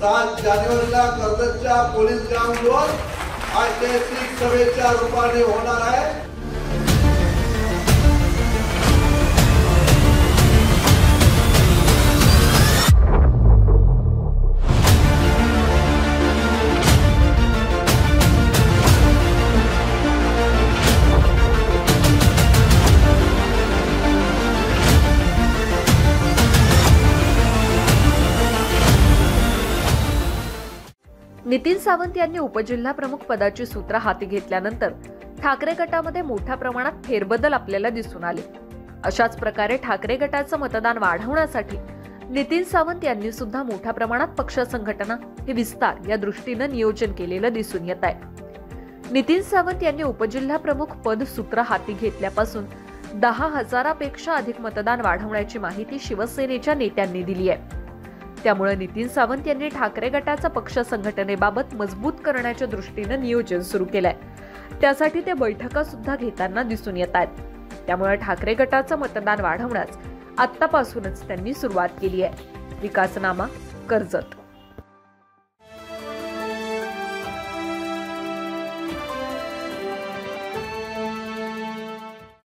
7 जानेवारीला कर्जतच्या पोलीस ग्राउंडवर ऐतिहासिक सभेच्या रूपाने होणार आहे। नितीन सावंत यांनी उपजिल्हा प्रमुख पदाची सूत्र हाती घेतल्यानंतर ठाकरे गटामध्ये मोठ्या प्रमाणात फेरबदल आपल्याला दिसून आले। अशाच प्रकारे ठाकरे गटाचं मतदान वाढवण्यासाठी नितीन सावंत यांनी सुद्धा मोठ्या प्रमाणात पक्ष संघटना हे विस्तार या दृष्टीने नियोजन केलेलं दिसून येत आहे। नितीन सावंत यांनी उपजिल्हा प्रमुख पद सूत्र हाती घेतल्यापासून 10,000पेक्षा अधिक मतदान वाढवण्याची माहिती शिवसेनेच्या नेत्यांनी दिली आहे। त्यामुळे नितीन सावंत यांनी ठाकरे गटाचा पक्ष संघटनेबाबत मजबूत करण्याच्या दृष्टीने नियोजन सुरू केलंय। त्यासाठी ते बैठका सुद्धा घेताना दिसून येत आहेत। त्यामुळे ठाकरे गटाचं मतदान वाढवण्यास आत्तापासूनच त्यांनी सुरुवात केली आहे। विकासनामा, कर्जत।